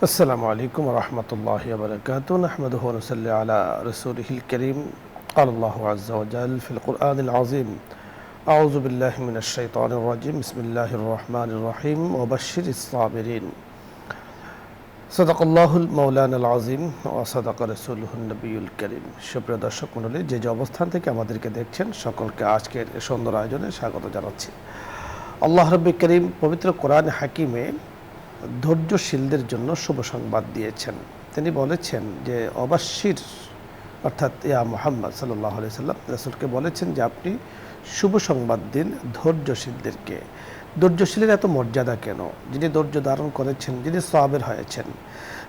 السلام عليكم ورحمة الله وبركاته نحمده ونصلي على رسوله الكريم قال الله عز وجل في القرآن العظيم أعوذ بالله من الشيطان الرجيم بسم الله الرحمن الرحيم وبشر الصابرين صدق الله المولانا العظيم وصدق رسوله النبي الكريم সুপ্রিয় দর্শক মণ্ডলী যে অবস্থান থেকে আমাদেরকে দেখছেন সকলকে আজকের এই সুন্দর আয়োজনে স্বাগত জানাচ্ছি। আল্লাহ রাব্বুল কারীম পবিত্র কোরআন হাকিমে ধৈর্যশীলদের জন্য শুভ সংবাদ দিয়েছেন। তিনি বলেছেন যে অবশ্যির অর্থাৎ ইয়া মুহাম্মদ সাল্লাল্লাহু আলাইহি সাল্লাম রাসূলকে বলেছেন যে আপনি শুভ সংবাদ দিন ধৈর্যশীলদেরকে। ধৈর্যশীলের এত মর্যাদা কেন? যিনি ধৈর্য ধারণ করেছেন, যিনি সাবির হয়েছেন,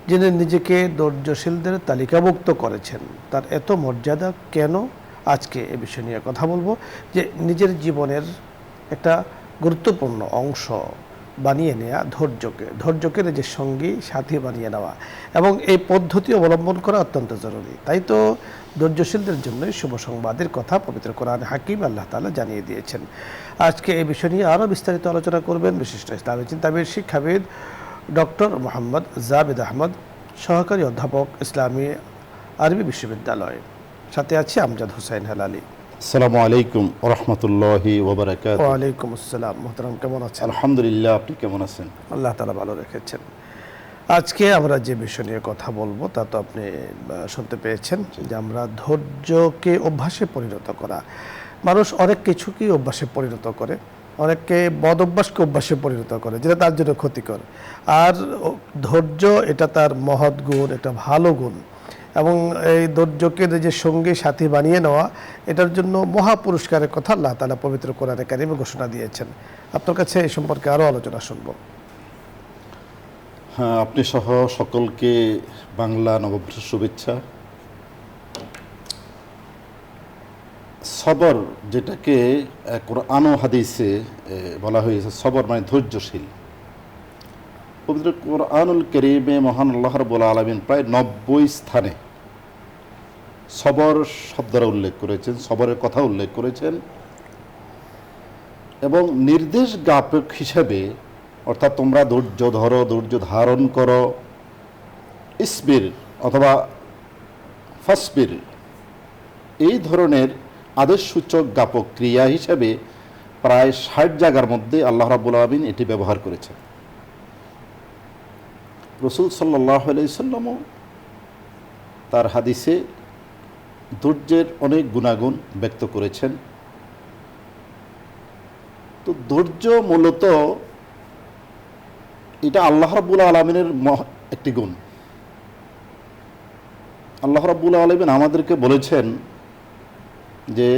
যিনি নিজেকে ধৈর্যশীলদের তালিকাভুক্ত করেছেন, তার এত মর্যাদা কেন? আজকে এ বিষয় নিয়ে কথা বলবো যে নিজের জীবনের একটা গুরুত্বপূর্ণ অংশ বানিয়ে নেওয়া ধৈর্যকে নিজের সঙ্গী সাথী বানিয়ে নেওয়া এবং এই পদ্ধতি অবলম্বন করা অত্যন্ত জরুরি। তাই তো ধৈর্যশীলদের জন্যই শুভ সংবাদের কথা পবিত্র কোরআন হাকিম আল্লাহ তাআলা জানিয়ে দিয়েছেন। আজকে এই বিষয় নিয়ে আরও বিস্তারিত আলোচনা করবেন বিশিষ্ট ইসলামী চিন্তাবিদ শিক্ষাবিদ ডক্টর মোহাম্মদ জাবেদ আহমদ, সহকারী অধ্যাপক ইসলামী আরবি বিশ্ববিদ্যালয়। সাথে আছি আমজাদ হোসেন হেলালি। আসসালামু আলাইকুম রহমতুল্লাহি ওয়া বারাকাতুহু। ওয়ালাইকুম আসসালাম। মোহতারাম, কেমন আছেন? আলহামদুলিল্লাহ, আপনি কেমন আছেন? আল্লাহ তাআলা ভালো রেখেছেন। আজকে আমরা যে বিষয় নিয়ে কথা বলবো তা তো আপনি শুনতে পেয়েছেন যে আমরা ধৈর্যকে অভ্যাসে পরিণত করা। মানুষ অনেক কিছুকেই অভ্যাসে পরিণত করে, অনেককে বদ অভ্যাসকে অভ্যাসে পরিণত করে যেটা তার জন্য ক্ষতিকর। আর ধৈর্য এটা তার মহৎ গুণ, এটা ভালো গুণ এবং এই ধৈর্যকে নিজের সঙ্গে সাথী বানিয়ে নেওয়া এটার জন্য মহা পুরস্কারের কথা আল্লাহ তাআলা পবিত্র কোরআনে কারিমে ঘোষণা দিয়েছেন। আপনার কাছে এই সম্পর্কে আরও আলোচনা শুনবো। হ্যাঁ, আপনি সহ সকলকে বাংলা নববর্ষের শুভেচ্ছা। সবর, যেটাকে কোরআন ও হাদিসে বলা হয়েছে সবর মানে ধৈর্যশীল। পবিত্র কোরআনুল কারীমে মহান আল্লাহ রাব্বুল আলামিন প্রায় 90 স্থানে সবর শব্দটা উল্লেখ করেছেন, সবরের কথা উল্লেখ করেছেন এবং নির্দেশ জ্ঞাপক হিসেবে, অর্থাৎ তোমরা ধৈর্য ধরো, ধৈর্য ধারণ করো, ইসবির অথবা ফাসবির, এই ধরনের আদেশসূচক জ্ঞাপক ক্রিয়া হিসেবে প্রায় 60 জায়গার মধ্যে আল্লাহ রাব্বুল আলামিন এটি ব্যবহার করেছেন। রাসূল সাল্লাল্লাহু আলাইহি সাল্লামও তার হাদিসে ধৈর্যের অনেক গুণাগুণ ব্যক্ত করেছেন। তো ধৈর্য মূলত এটা আল্লাহ রাব্বুল আলামিনের একটি গুণ। আল্লাহ রাব্বুল আলামিন আমাদেরকে বলেছেন যে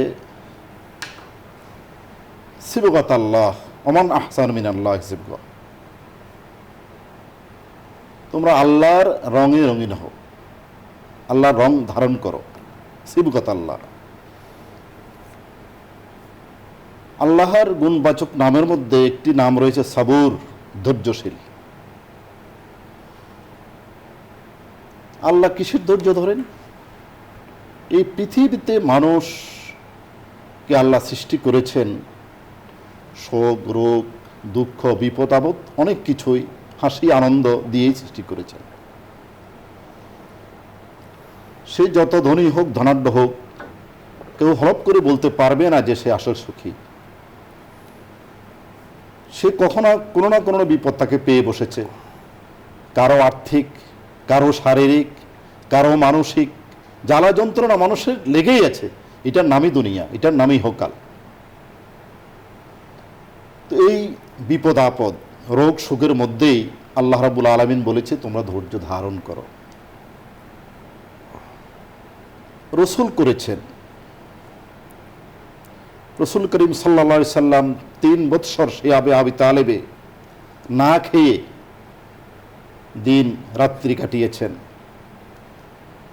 সিবগাতাল্লাহ ওমান আহসানু মিনাল্লাহি সিবগা, তোমরা আল্লাহর রঙে রঙিন হও, আল্লাহর রং ধারণ করো। সিবগাতাল্লাহ, আল্লাহর গুণবাচক নামের মধ্যে একটি নাম রয়েছে সাবুর, ধৈর্যশীল। আল্লাহ কিসের ধৈর্য ধরেন? এই পৃথিবীতে মানুষকে আল্লাহ সৃষ্টি করেছেন শোক, রোগ, দুঃখ, বিপদ আপদ অনেক কিছুই হাসি আনন্দ দিয়েই সৃষ্টি করেছেন। সে যত ধনী হোক, ধনাঢ্য হোক, কেউ হলপ করে বলতে পারবে না যে সে আসল সুখী। সে কখনো কোনো না কোনো বিপদ তাকে পেয়ে বসেছে, কারো আর্থিক, কারো শারীরিক, কারো মানসিক জ্বালা যন্ত্রণা মানুষের লেগেই আছে। এটার নামই দুনিয়া, এটার নামই হোকাল। তো এই বিপদ আপদ, রোগ শোকের মধ্যেই আল্লাহ রাব্বুল আলামিন বলেছে তোমরা ধৈর্য ধারণ করো। রসুল করেছেন। রসুল করিম সাল্লাল্লাহু আলাইহি সাল্লাম 3 বৎসর শিয়াবে আবি তালেবে না খেয়ে দিন রাত্রি কাটিয়েছেন।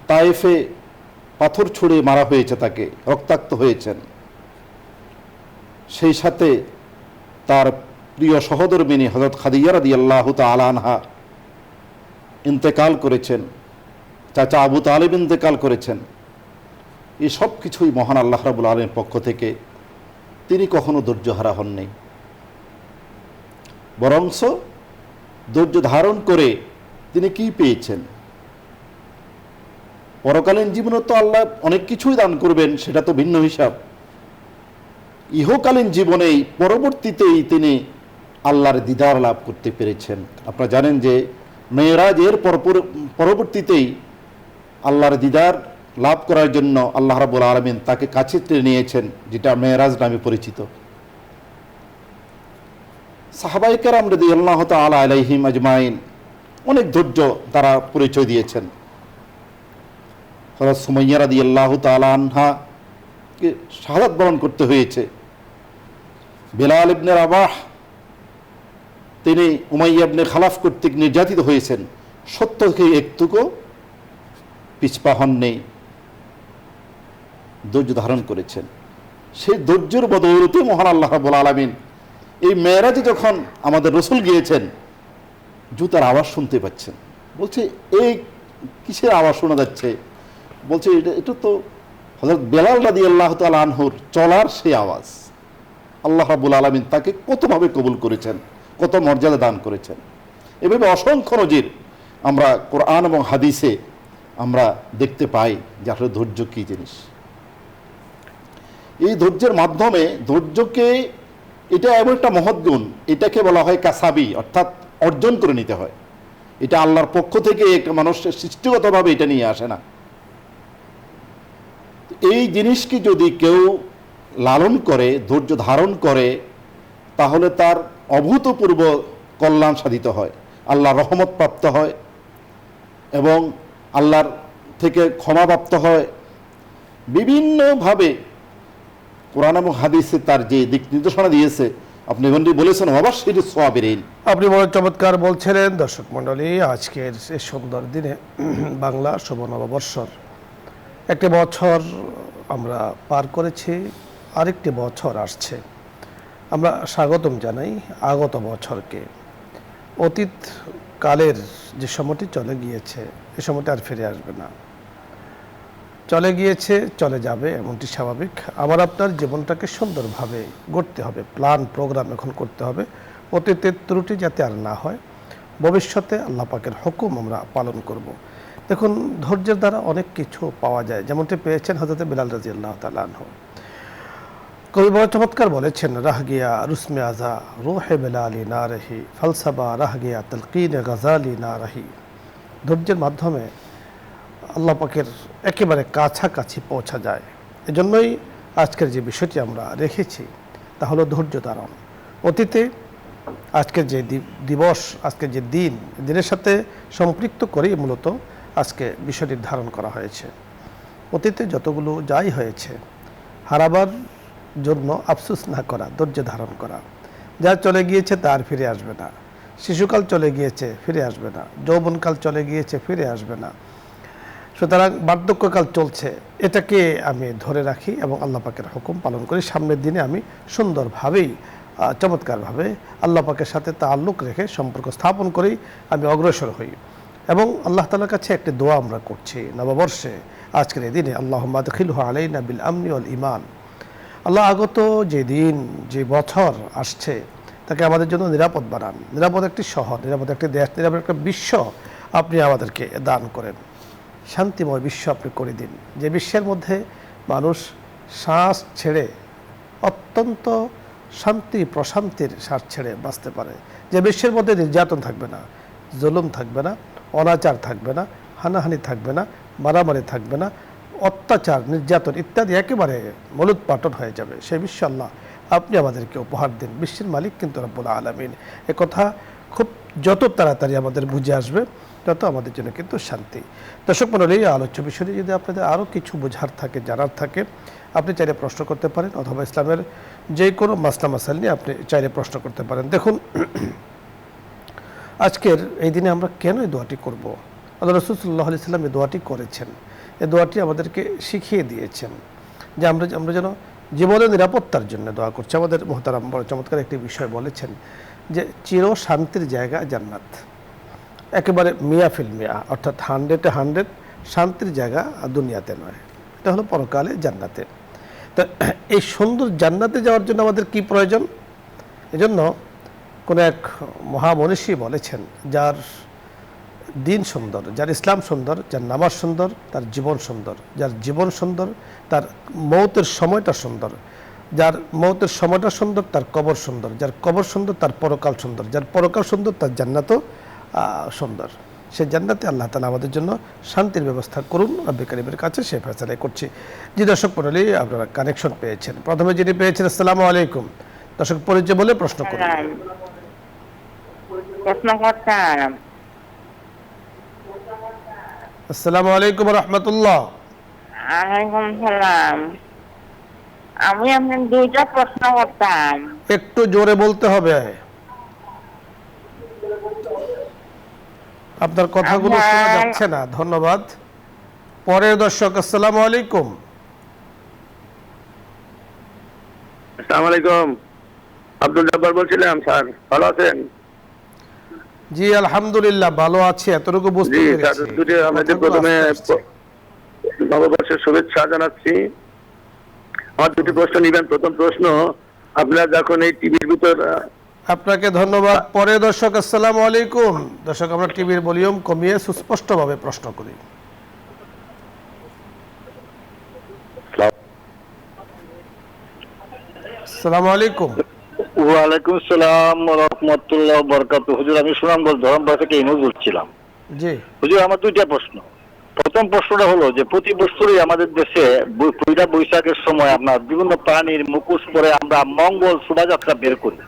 তায়েফে পাথর ছুঁড়ে মারা হয়েছে, তাকে রক্তাক্ত হয়েছেন। সেই সাথে তার প্রিয় সহধর্মিনী হযরত খাদিজা রাদিয়াল্লাহু তাআলা আনহা ইন্তেকাল করেছেন, চাচা আবু তালেব ইন্তেকাল করেছেন। এই সব কিছুই মহান আল্লাহ রাব্বুল আলামিনের পক্ষ থেকে। তিনি কখনো ধৈর্যহারা হননি, বরঞ্চ ধৈর্য ধারণ করে তিনি কি পেয়েছেন। পরকালীন জীবনে তো আল্লাহ অনেক কিছুই দান করবেন, সেটা তো ভিন্ন হিসাব। ইহকালীন জীবনেই পরবর্তীতেই তিনি আল্লাহর দিদার লাভ করতে পেরেছেন। আপনারা জানেন যে মেরাজের পরবর্তীতেই আল্লাহর দিদার লাভ করার জন্য আল্লাহ রাব্বুল আলামিন তাকে কাছে টেনে নিয়েছেন, যেটা মেরাজ নামে পরিচিত। সাহাবায়ে কেরাম রাদিয়াল্লাহু তাআলা আলাইহিম আজমাইন অনেক ধৈর্য তারা পরিচয় দিয়েছেন। হযরত সুমাইয়া রাদিয়াল্লাহু তাআলা আনহাকে শাহাদাত বরণ করতে হয়েছে। বেলাল ইবনে রাবাহ তিনি উমাইয়া ইবনে খালাফ কর্তৃক নির্যাতিত হয়েছেন, সত্য থেকে একটুকু পিছপা হননি, ধৈর্য ধারণ করেছেন। সেই ধৈর্যের বদৌলতে মহান আল্লাহ রাব্বুল আলামিন এই মেরাজে যখন আমাদের রসুল গিয়েছেন, জুতার আওয়াজ শুনতে পাচ্ছেন। বলছে এই কিসের আওয়াজ শোনা যাচ্ছে? বলছে এটা তো হযরত বেলাল রাদিয়াল্লাহু তাআলা আনহুর চলার সেই আওয়াজ। আল্লাহ রাব্বুল আলামিন তাকে কতভাবে কবুল করেছেন, কত মর্যাদা দান করেছেন। এভাবে অসংখ্য নজির আমরা কোরআন এবং হাদিসে আমরা দেখতে পাই যে আসলে ধৈর্য কী জিনিস। এই ধৈর্যের মাধ্যমে ধৈর্যকে, এটা এমন একটা মহৎ গুণ, এটাকে বলা হয় কাসাবি, অর্থাৎ অর্জন করে নিতে হয়। এটা আল্লাহর পক্ষ থেকে একটা মানুষের সৃষ্টিগতভাবে এটা নিয়ে আসে না। এই জিনিসকে যদি কেউ লালন করে, ধৈর্য ধারণ করে, তাহলে তার অভূতপূর্ব কল্যাণ সাধিত হয়, আল্লাহর রহমত প্রাপ্ত হয় এবং আল্লাহর থেকে ক্ষমাপ্রাপ্ত হয়। বিভিন্নভাবে কোরআন এবং হাদিসে তার যে দিক নির্দেশনা দিয়েছে, আপনি এমনটি বলেছেন অবশ্যই সাবিরিন। আপনি বড় চমৎকার বলছিলেন। দর্শক মণ্ডলী, আজকের এই সুন্দর দিনে বাংলা শুভ নববর্ষর একটি বছর আমরা পার করেছি, আরেকটি বছর আসছে। আমরা স্বাগতম জানাই আগত বছরকে। অতীত কালের যে সময়টি চলে গিয়েছে, এ সময়টি আর ফিরে আসবে না। চলে গিয়েছে, চলে যাবে, এমনটি স্বাভাবিক। আমার আপনার জীবনটাকে সুন্দরভাবে গড়তে হবে, প্ল্যান প্রোগ্রাম এখন করতে হবে, অতীতের ত্রুটি যাতে আর না হয়, ভবিষ্যতে আল্লাহ পাকের হুকুম আমরা পালন করব। দেখুন, ধৈর্যের দ্বারা অনেক কিছু পাওয়া যায়, যেমনটি পেয়েছেন হযরত বেলাল রাদিয়াল্লাহু তাআলা আনহু। কবি বড় চমৎকার বলেছেন, রাহ গিয়া রুসমে আজা রুহে বেলালি না রহি, ফলসফা রাহ গিয়া তলকিন গজালি না রহি। ধৈর্যের মাধ্যমে আল্লাহ পাকের একেবারে কাছাকাছি পৌঁছা যায়। এজন্যই আজকের যে বিষয়টি আমরা রেখেছি তা হলো ধৈর্য ধারণ। অতীতে আজকের যে দিবস, আজকের যে দিনের সাথে সম্পৃক্ত করেই মূলত আজকে বিষয়টি ধারণ করা হয়েছে। অতীতে যতগুলো যাই হয়েছে, হারাবার জন্য আফসোস না করা, ধৈর্য ধারণ করা। যা চলে গিয়েছে তা আর ফিরে আসবে না। শিশুকাল চলে গিয়েছে, ফিরে আসবে না। যৌবনকাল চলে গিয়েছে, ফিরে আসবে না। সুতরাং বার্ধক্যকাল চলছে, এটাকে আমি ধরে রাখি এবং আল্লাহ পাকের হুকুম পালন করি। সামনের দিনে আমি সুন্দরভাবেই, চমৎকারভাবে আল্লাহ পাকের সাথে তাআল্লুক রেখে সম্পর্ক স্থাপন করি, আমি অগ্রসর হই। এবং আল্লাহ তাআলার কাছে একটি দোয়া আমরা করছি নববর্ষে, আজকের এই দিনে, আল্লাহুম্মা আদখিলহু আলাইনা বিল আমনি ওয়াল ঈমান। আল্লাহ, আগত যে দিন, যে বছর আসছে, তাকে আমাদের জন্য নিরাপদ বানান। নিরাপদ একটি শহর, নিরাপদ একটি দেশ, নিরাপদ একটা বিশ্ব আপনি আমাদেরকে দান করেন। শান্তিময় বিশ্ব আপনি করে দিন, যে বিশ্বের মধ্যে মানুষ শ্বাস ছেড়ে অত্যন্ত শান্তি প্রশান্তির শ্বাস ছেড়ে বাঁচতে পারে। যে বিশ্বের মধ্যে নির্যাতন থাকবে না, জুলুম থাকবে না, অনাচার থাকবে না, হানাহানি থাকবে না, মারামারি থাকবে না, অত্যাচার, নির্যাতন ইত্যাদি একেবারে মূলোৎপাটন হয়ে যাবে। সেই বিশ্ব আল্লাহ আপনি আমাদেরকে উপহার দিন। বিশ্বের মালিক কিন্তু রব্বুল আলামিন। এ কথা খুব যত তাড়াতাড়ি আমাদের বুঝে আসবে, তত আমাদের জন্য কিন্তু শান্তি। দর্শক মণ্ডলী, আলোচ্য বিষয়ে যদি আপনাদের আরও কিছু বোঝার থাকে, জানার থাকে, আপনি চাইলে প্রশ্ন করতে পারেন, অথবা ইসলামের যে কোনো মাসলা মাসাইল নিয়ে আপনি চাইলে প্রশ্ন করতে পারেন। দেখুন, আজকের এই দিনে আমরা কেন এই দোয়াটি করব? আল্লাহ রাসূল সাল্লাল্লাহু আলাইহি ওয়াসাল্লাম এই দোয়াটি করেছেন, এই দোয়াটি আমাদেরকে শিখিয়ে দিয়েছেন যে আমরা যেন জীবনের নিরাপত্তার জন্য দোয়া করছি। আমাদের মুহতারাম বড় চমৎকার একটি বিষয় বলেছেন যে চির শান্তির জায়গা জান্নাত, একেবারে মিয়া ফিল মিয়া, অর্থাৎ 100-100 শান্তির জায়গা দুনিয়াতে নয়, এটা হলো পরকালে জান্নাতে। তো এই সুন্দর জান্নাতে যাওয়ার জন্য আমাদের কি প্রয়োজন? এজন্য কোনো এক মহামনীষী বলেছেন, যার দিন সুন্দর, যার ইসলাম সুন্দর, যার নামাজ সুন্দর, তার জীবন সুন্দর, যার জীবন সুন্দর তার মৌতের সময়টা সুন্দর, যার মৌতের সময়টা সুন্দর তার কবর সুন্দর, যার কবর সুন্দর তার পরকাল সুন্দর, যার পরকাল সুন্দর তার জান্নাতও সুন্দর। সেই জান্নাতে আল্লাহ তাআলা আমাদের জন্য শান্তির ব্যবস্থা করুন, রব্বে কারীমের কাছে সে ফয়সালা করছি। জি দর্শক মণ্ডলী, আপনারা কানেকশন পেয়েছেন। প্রথমে যিনি পেয়েছেন, আসসালামু আলাইকুম। দর্শক পরিচয় বলে প্রশ্ন করুন। প্রশ্ন করতাম। আসসালামু আলাইকুম রহমতুল্লাহ। ওয়ালাইকুম সালাম। আমি আপনার দুইটা প্রশ্ন করতাম। একটু জোরে বলতে হবে, আপনার কথাগুলো শোনা যাচ্ছে না। ধন্যবাদ। পরের দর্শক, আসসালামু আলাইকুম। আসসালামু আলাইকুম, আব্দুল জব্বার বলছিলাম স্যার, ভালো আছেন? জি আলহামদুলিল্লাহ ভালো আছি, এতটুকু বুঝতে জি স্যার, পেরেছি। দুটি আমাদের প্রথমে নববর্ষের শুভেচ্ছা জানাচ্ছি। আমার দুটি প্রশ্ন নিবেন। প্রথম প্রশ্ন, আপনারা যখন এই টিভির ভিতর আপনাকে ধন্যবাদ। পরে দর্শক, আসসালামু আলাইকুম। দর্শক, আমরা টিভির ভলিউম কমিয়ে সুস্পষ্টভাবে প্রশ্ন করি। আসসালামু আলাইকুম। ওয়ালাইকুম সালাম রহমতুল্লাহ বরকাত। হুজুর, আমি সুনামগঞ্জ ধরমপাড়া থেকে ইনুজ বলছিলাম। জি হুজুর, আমার দুইটা প্রশ্ন। প্রথম প্রশ্নটা হলো যে প্রতি বছরই আমাদের দেশে পয়লা বৈশাখের সময় আপনার বিভিন্ন প্রাণীর মুখোশ পরে আমরা মঙ্গল শোভাযাত্রা বের করি।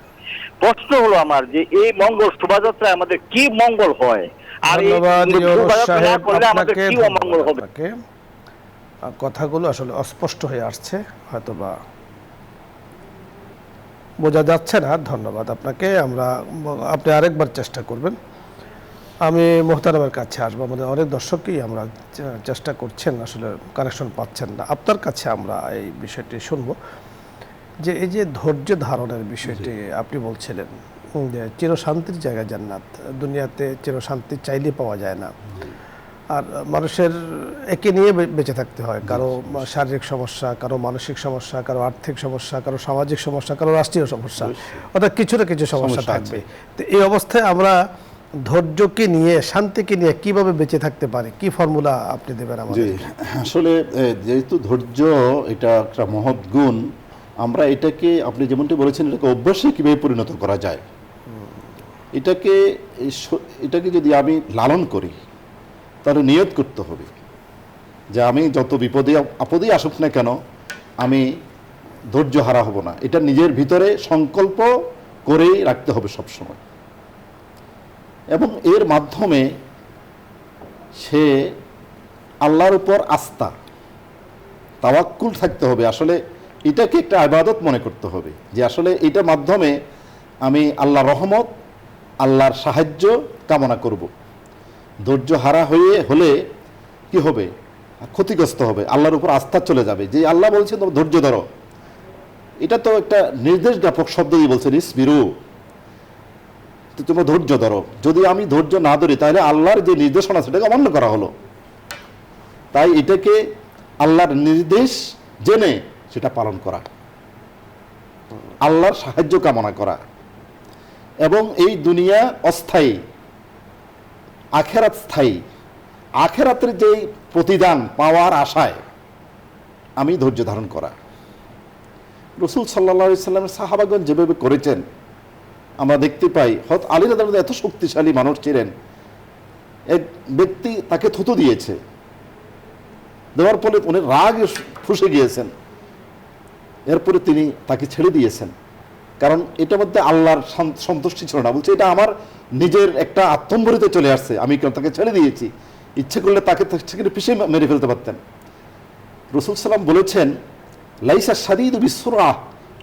প্রশ্ন হলো আমার যে এই মঙ্গল শোভাযাত্রায় আমাদের কি মঙ্গল হয়, আর এই ধন্যবাদ শোভাযাত্রা সাহেব, করলে আমাদের আপনাকে কি অমঙ্গল হবে? আপনাকে কথাগুলো আসলে অস্পষ্ট হয়ে আসছে, হয়তোবা বোঝা যাচ্ছে না। ধন্যবাদ আপনাকে। আপনি আরেকবার চেষ্টা করবেন। আমি মোহতারামের কাছে আসবো। আমাদের অনেক দর্শকই আমরা চেষ্টা করছেন, আসলে কানেকশন পাচ্ছেন না। আপনার কাছে আমরা এই বিষয়টি শুনবো যে এই যে ধৈর্য ধারণের বিষয়টি আপনি বলছিলেন যে চিরশান্তির জায়গা জান্নাত, দুনিয়াতে চিরশান্তি চাইলে পাওয়া যায় না। আর মানুষের একে নিয়ে বেঁচে থাকতে হয়, কারো শারীরিক সমস্যা, কারো মানসিক সমস্যা, কারো আর্থিক সমস্যা, কারো সামাজিক সমস্যা, কারো রাষ্ট্রীয় সমস্যা, অর্থাৎ কিছু না কিছু সমস্যা থাকবে। তো এই অবস্থায় আমরা ধৈর্যকে নিয়ে, শান্তিকে নিয়ে কিভাবে বেঁচে থাকতে পারি, কি ফর্মুলা আপনি দেবেন আমাদের? আসলে যেহেতু ধৈর্য এটা একটা মহৎ গুণ, আমরা এটাকে আপনি যেমনটি বলেছেন এটাকে অভ্যাসে কীভাবে পরিণত করা যায়, এটাকে যদি আমি লালন করি তাহলে নিয়ত করতে হবে যে আমি যত বিপদে আপদেই আসুক না কেন আমি ধৈর্য হারা হব না। এটা নিজের ভিতরে সংকল্প করেই রাখতে হবে সবসময়, এবং এর মাধ্যমে সে আল্লাহর উপর আস্থা, তাওয়াক্কুল থাকতে হবে। আসলে এটাকে একটা ইবাদত মনে করতে হবে যে আসলে এটার মাধ্যমে আমি আল্লাহর রহমত, আল্লাহর সাহায্য কামনা করব। ধৈর্য হারা হলে কি হবে? ক্ষতিগ্রস্ত হবে, আল্লাহর উপর আস্থা চলে যাবে। যে আল্লাহ বলছেন তোমরা ধৈর্য ধরো, এটা তো একটা নির্দেশ জ্ঞাপক শব্দ দিয়ে বলছেন ইসবিরু, তো তোমরা ধৈর্য ধরো। যদি আমি ধৈর্য না ধরি তাহলে আল্লাহর যে নির্দেশনা সেটাকে অমান্য করা হলো। তাই এটাকে আল্লাহর নির্দেশ জেনে সেটা পালন করা, আল্লাহর সাহায্য কামনা করা, এবং এই দুনিয়া অস্থায়ী, আখেরাত স্থায়ী। আখেরাতের যে প্রতিদান পাওয়ার আশায় আমি ধৈর্য ধারণ করা। রাসূল সাল্লাল্লাহু আলাইহি সাল্লামের সাহাবাগণ যেভাবে করেছেন আমরা দেখতে পাই। হযরত আলী রাদিয়াল্লাহু আনহু এত শক্তিশালী মানুষ ছিলেন, এক ব্যক্তি তাকে থুতু দিয়েছে, দেওয়ার ফলে উনি রাগে ফুঁসে গিয়েছেন। এরপরে তিনি তাকে ছেড়ে দিয়েছেন, কারণ এটার মধ্যে আল্লাহর সন্তুষ্টি ছিল না। বলছে এটা আমার নিজের একটা আত্মম্বরিতে চলে আসছে, আমি তাকে ছেড়ে দিয়েছি। ইচ্ছে করলে তাকে সেখানে পিছিয়ে মেরে ফেলতে পারতেন। রাসূল সাল্লাম বলেছেন লাইসা শাদীদু বিসুরআহ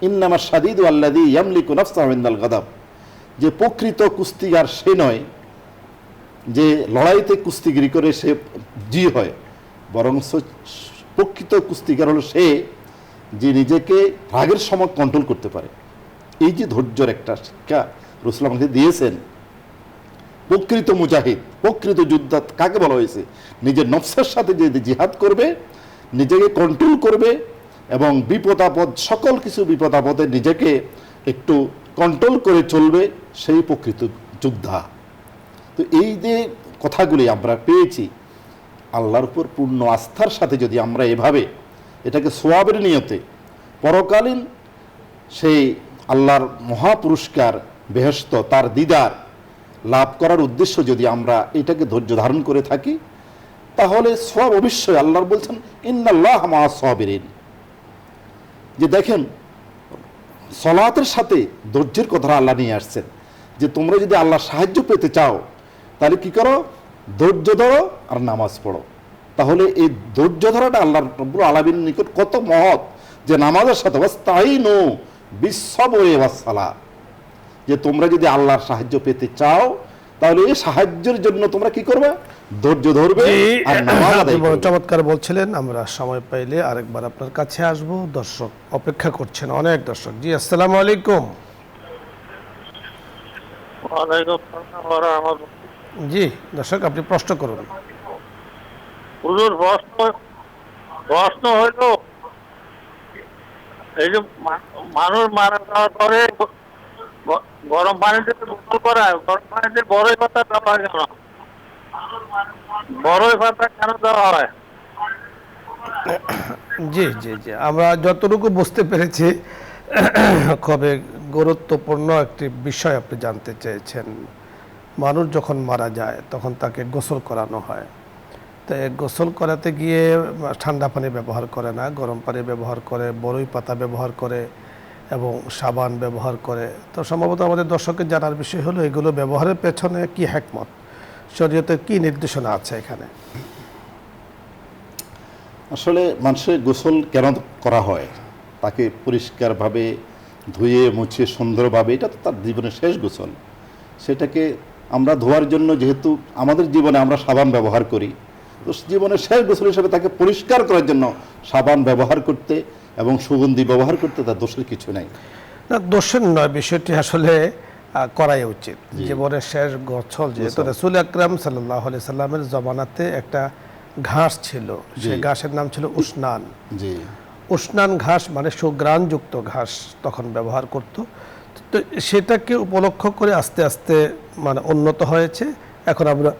ইন্নামা শাদীদু আল্লাযী ইয়ামলিকু নাফসাহু ইনদাল গাদাব, যে প্রকৃত কুস্তিগার সে নয় যে লড়াইতে কুস্তিগিরি করে সে জি হয়, বরং প্রকৃত কুস্তিগার হলো সে যে নিজেকে রাগের সময় কন্ট্রোল করতে পারে। এই যে ধৈর্যের একটা শিক্ষা রাসূল আমাকে দিয়েছেন। প্রকৃত মুজাহিদ, প্রকৃত যোদ্ধা কাকে বলা হয়েছে? নিজের নফসের সাথে যে জিহাদ করবে, নিজেকে কন্ট্রোল করবে এবং বিপদ আপদ, সকল কিছু বিপদ আপদে নিজেকে একটু কন্ট্রোল করে চলবে, সেই প্রকৃত যোদ্ধা। তো এই যে কথাগুলি আমরা পেয়েছি, আল্লাহর উপর পূর্ণ আস্থার সাথে যদি আমরা এভাবে এটাকে সোয়াবের নিয়তে পরকালীন সেই আল্লাহর মহাপুরস্কার বেহেশত তার দিদার লাভ করার উদ্দেশ্য যদি আমরা এটাকে ধৈর্য ধারণ করে থাকি, তাহলে সব অবশ্যই আল্লাহর বলছেন ইন্নাল্লাহ মা'আস সাবিরিন। যে দেখেন সলাতের সাথে ধৈর্যের কথা আল্লাহ নিয়ে আসছেন, যে তোমরা যদি আল্লাহর সাহায্য পেতে চাও তাহলে কি করো, ধৈর্য ধরো আর নামাজ পড়ো। তাহলে এই ধৈর্য ধরাটা আল্লাহ রাব্বুল আলামিনের নিকট কত মহৎ, যে নামাজের সাথে ওয়াস্তাইনু বিস-সাবরি ওয়াস-সালাহ, যে তোমরা যদি আল্লাহর সাহায্য পেতে চাও তাহলে এই সাহায্যের জন্য তোমরা কি করবে, ধৈর্য ধরবে আর নামাজ আদায় করবে। চমৎকার বলছিলেন। আমরা সময় পাইলে আরেকবার আপনার কাছে আসব। দর্শক অপেক্ষা করছেন, অনেক দর্শক। জি, আসসালামু আলাইকুম। জি দর্শক, আপনি প্রশ্ন করুন। হুজুর, প্রশ্ন হইল, এই যে মানুষ মারা যাওয়ার পরে গরম পানিতে গোসল করায়, গরম পানিতে বড়ই পাতা দেওয়া হয় কেন? বড়ই পাতা কেন দেওয়া হয়? জি জি জি, আমরা যতটুকু বুঝতে পেরেছি খুবই গুরুত্বপূর্ণ একটি বিষয় আপনি জানতে চেয়েছেন। মানুষ যখন মারা যায় তখন তাকে গোসল করানো হয়। তো গোসল করাতে গিয়ে ঠান্ডা পানি ব্যবহার করে না, গরম পানি ব্যবহার করে, বড়ই পাতা ব্যবহার করে এবং সাবান ব্যবহার করে। তো সম্ভবত আমাদের দর্শকের জানার বিষয় হলো এগুলো ব্যবহারের পেছনে কি হিকমত, শরীয়তের কি নির্দেশনা আছে এখানে? আসলে মানুষের গোসল কেন করা হয়, তাকে পরিষ্কারভাবে ধুয়ে মুছে সুন্দরভাবে, এটা তো তার জীবনের শেষ গোসল। সেটাকে আমরা ধোয়ার জন্য, যেহেতু আমাদের জীবনে আমরা সাবান ব্যবহার করি, তো জীবনের শেষ গোসল হিসেবে তাকে পরিষ্কার করার জন্য সাবান ব্যবহার করতে এবং সুগন্ধি ব্যবহার করতে তার দোষের কিছু নাই। না, দোষের নয়, বিষয়টি আসলে করাই উচিত। জীবনের শেষ গোসল, যেহেতু রাসূল আকরাম সাল্লাল্লাহু আলাইহি সাল্লামের জমানাতে একটা ঘাস ছিল, সেই ঘাসের নাম ছিল উসনান। জি, উসনান ঘাস মানে সুঘ্রাণযুক্ত ঘাস তখন ব্যবহার করত। তো সেটাকে উপলক্ষ করে আস্তে আস্তে মানে উন্নত হয়েছে। এখন আমরা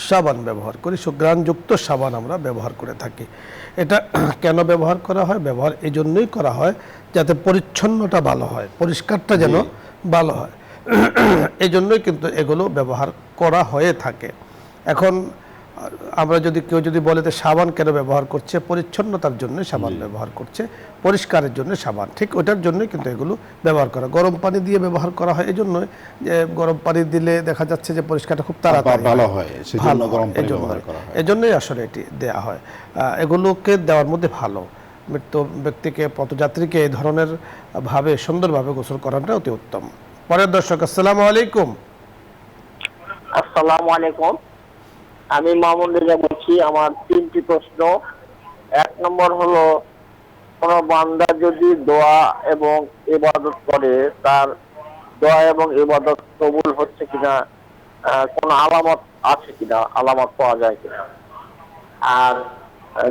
সাবান ব্যবহার করি, সুঘ্রাণযুক্ত সাবান আমরা ব্যবহার করে থাকি। এটা কেন ব্যবহার করা হয়? ব্যবহার এই জন্যই করা হয় যাতে পরিচ্ছন্নতা ভালো হয়, পরিষ্কারটা যেন ভালো হয়। এই জন্যই কিন্তু এগুলো ব্যবহার করা হয়ে থাকে। এখন আমরা যদি কেউ যদি বলে যে সাবান কেন ব্যবহার করছে, পরিচ্ছন্নতার জন্য সাবান ব্যবহার করছে, পরিষ্কারের জন্য সাবান, ঠিক ওটার জন্যই কিন্তু এগুলো ব্যবহার করা। গরম পানি দিয়ে ব্যবহার করা হয় এই জন্য যে গরম পানি দিলে দেখা যাচ্ছে যে পরিষ্কারটা খুব তাড়াতাড়ি ভালো হয়, সেজন্য গরম পানি ব্যবহার করা হয়। এজন্যই আসলে এটি দেয়া হয়। এগুলোকে দেওয়ার মধ্যে ভালো, মৃত ব্যক্তিকে, পথযাত্রীকে এই ধরনের ভাবে সুন্দরভাবে গোসল করাটা অতি উত্তম। পরের দর্শক, আসসালামু আলাইকুম। আসসালামু আলাইকুম, আমি মামুন রেজা বলছি। আমার 3টি প্রশ্ন। 1 নম্বর হলো, কোন বান্দা যদি দোয়া এবং ইবাদত করে, তার দোয়া এবং ইবাদত কবুল হচ্ছে কিনা, কোন আলামত আছে কিনা, আলামত পাওয়া যায় কিনা? আর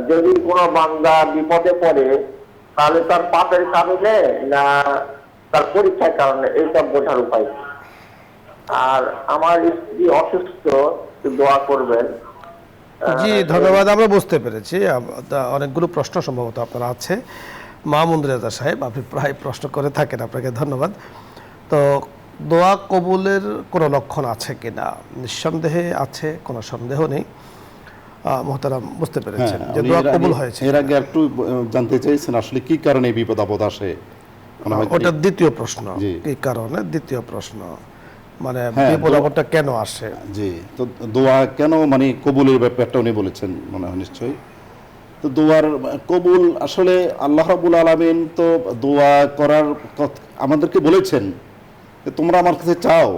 যদি কোনো বান্দা বিপদে পড়ে, তাহলে তার পাপের কারণে না তার পরীক্ষার কারণে, এইটা বোঝার উপায় কি? আর আমার স্ত্রী অসুস্থ, দোয়া করবেন। জি ধন্যবাদ, আমরা বুঝতে পেরেছি। অনেকগুলো প্রশ্ন সম্ভবত আপনার আছে। মামুন রেজা সাহেব, আপনি প্রায় প্রশ্ন করে থাকেন, আপনাকে ধন্যবাদ। তো দোয়া কবুলের কোনো লক্ষণ আছে কিনা? নিঃসন্দেহে আছে, কোনো সন্দেহ নেই। মোহতারাম বুঝতে পেরেছেন যে দোয়া কবুল হয়েছে। এর আগে একটু জানতে চাইছেন আসলে কি কারণে বিপদ আপদ আসে? ওটা দ্বিতীয় প্রশ্ন, কি কারণে, দ্বিতীয় প্রশ্ন মানে বিপদ আপদটা কেন আসে। জি, তো দোয়া কেন মানে কবুলের ব্যাপারটা উনি বলেছেন মনে হয় নিশ্চয়ই। তো দোয়ার কবুল আসলে আল্লাহ রাব্বুল আলামিন তো দোয়া করার আমাদেরকে বলেছেন যে তোমরা আমার কাছে চাও,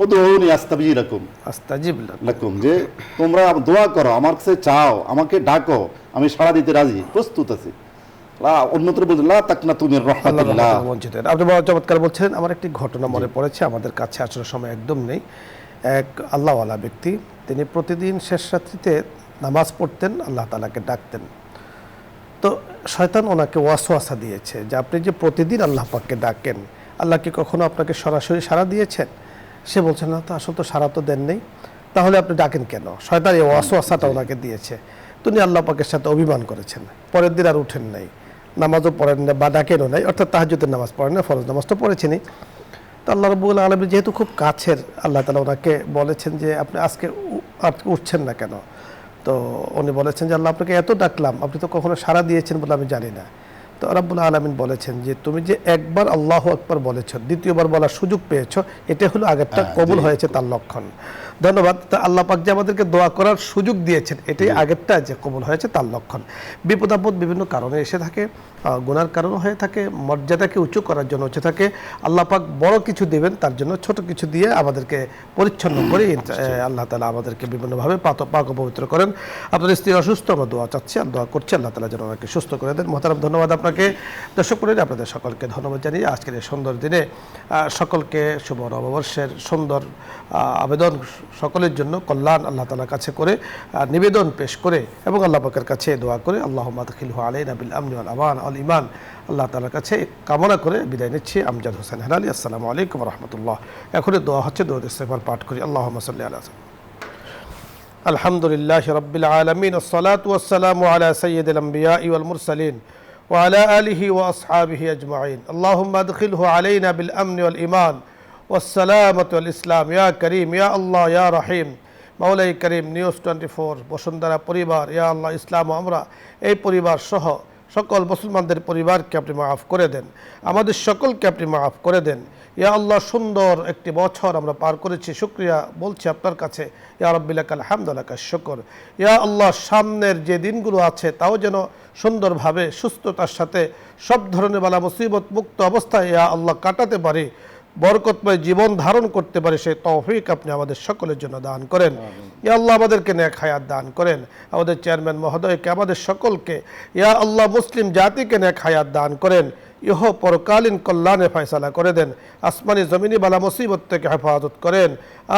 ও দোয়াউনি আস্তাজিব লাকুম, যে তোমরা দোয়া করো, আমার কাছে চাও, আমাকে ডাকো, আমি সাড়া দিতে রাজি, প্রস্তুত আছি। অন্যত্র বলছেন লা তাকনাতু মির রাহমাতিল্লাহ। আপনি বড় চমৎকার বলছেন। আমার একটি ঘটনা মনে পড়েছে, আমাদের কাছে আসলে সময় একদম নেই। এক আল্লাহওয়ালা ব্যক্তি, তিনি প্রতিদিন শেষ রাত্রিতে নামাজ পড়তেন, আল্লাহ তাআলাকে ডাকতেন। তো শয়তান ওনাকে ওয়াসওয়াসা দিয়েছে যে আপনি যে প্রতিদিন আল্লাহ পাককে ডাকেন, আল্লাহ কি কখনো আপনাকে সরাসরি সাড়া দিয়েছেন? সে বলছে না, তো আসলে তো সাড়া তো দেন নেই। তাহলে আপনি ডাকেন কেন? শয়তান এই ওয়াসওয়াসাটা ওনাকে দিয়েছে। তিনি আল্লাহ পাকের সাথে অভিমান করেছেন, পরের দিন আর উঠেন নাই, নামাজও পড়েন না বা ডাকেনও নাই, অর্থাৎ তাহাজ্জুদের নামাজ পড়েন না, ফরজ নামাজটা পড়েছেনই। তো আল্লাহ রাব্বুল আলামিন যেহেতু খুব কাছের, আল্লাহ তাআলা ওনাকে বলেছেন যে আপনি আজকে উঠছেন না কেন? তো উনি বলেছেন যে আল্লাহ আপনাকে এত ডাকলাম, আপনি তো কখনো সাড়া দিয়েছেন বলে আমি জানি না। তো রাব্বুল আলামিন বলেছেন যে তুমি যে একবার আল্লাহু আকবার বলেছ, দ্বিতীয়বার বলার সুযোগ পেয়েছো, এটা হলো আগেরটা কবুল হয়েছে তার লক্ষণ। ধন্যবাদ। তা আল্লাহ পাক যে আমাদেরকে দোয়া করার সুযোগ দিয়েছেন, এটাই আগেরটা যে কবুল হয়েছে তার লক্ষণ। বিপদ আপদ বিভিন্ন কারণে এসে থাকে, গুনার কারণও হয়ে থাকে, মর্যাদাকে উঁচু করার জন্য হচ্ছে থাকে। আল্লাহ পাক বড় কিছু দেবেন, তার জন্য ছোট কিছু দিয়ে আমাদেরকে পরিচ্ছন্ন করে আল্লাহ তাআলা আমাদেরকে বিভিন্নভাবে পাক পবিত্র করেন। আপনার স্ত্রী অসুস্থ, আমরা দোয়া চাচ্ছি আর দোয়া করছি আল্লাহ তাআলা যেন ওনাকে সুস্থ করে দেন। মোহতারাম, ধন্যবাদ আপনাকে। দর্শক মণ্ডলী, আপনাদের সকলকে ধন্যবাদ জানিয়ে আজকের এই সুন্দর দিনে সকলকে শুভ নববর্ষের সুন্দর আবেদন সকলের জন্য কল্যাণ আল্লাহ তাআলার কাছে করে নিবেদন পেশ করে এবং আল্লাহ পাকের কাছে দোয়া করে আল্লাহুম্মা আদখিলহু আলাইনা বিল আমনি ওয়াল আমান ওয়াল ঈমান, আল্লাহ তাআলার কাছে কামনা করে বিদায় নিচ্ছি। আমজাদ হোসেন হেলালি। আসসালামু আলাইকুম ওয়া রাহমাতুল্লাহ। এখনই দোয়া হচ্ছে, দরুদ ইস্তিগফার পাঠ করি। আল্লাহুম্মা সাল্লি আলা আলহামদুলিল্লাহি রাব্বিল আলামিন, আসসালাতু ওয়াসসালামু আলা সাইয়্যিদিল আমবিয়াই ওয়াল মুরসালিন ওয়া আলা আলিহি ওয়া আসহাবিহি আজমাইন। আল্লাহুম্মা আদখিলহু আলাইনা বিল আমনি ওয়াল ঈমান ওয়াসসালামাতু ওয়াল ইসলাম। ইয়া করিম, ইয়া আল্লাহ, ইয়া রহিম, মাওলাই করিম, নিউজ 24, বসুন্ধরা পরিবার, ইয়া আল্লাহ, ইসলাম আমরা এই পরিবার সহ সকল মুসলমানদের পরিবারকে আপনি মাফ করে দেন, আমাদের সকলকে আপনি মাফ করে দেন। ইয়া আল্লাহ, সুন্দর একটি বছর আমরা পার করেছি, শুকরিয়া বলছি আপনার কাছে। ইয়া রাব্বি লাকাল হামদু ওয়া লাকাশ শুকর। ইয়া আল্লাহ, সামনের যে দিনগুলো আছে তাও যেন সুন্দরভাবে সুস্থতার সাথে সব ধরনের বালা মুসিবত মুক্ত অবস্থায় ইয়া আল্লাহ কাটাতে পারি, বরকতময় জীবন ধারণ করতে পারে, সেই তৌফিক আপনি আমাদের সকলের জন্য দান করেন। ইয়া আল্লাহ, আমাদেরকে নেক হায়াত দান করেন, আমাদের চেয়ারম্যান মহোদয়কে, আমাদের সকলকে, ইয়া আল্লাহ, মুসলিম জাতিকে নেক হায়াত দান করেন, ইহ পরকালীন কল্যাণে ফয়সালা করে দেন, আসমানি জমিনি বালা মুসিবত থেকে হেফাজত করেন।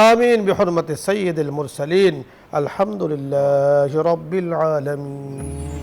আমিন বিহুরমতি সাইয়্যিদিল মুরসালিন। আলহামদুলিল্লাহি রাব্বিল আলামিন।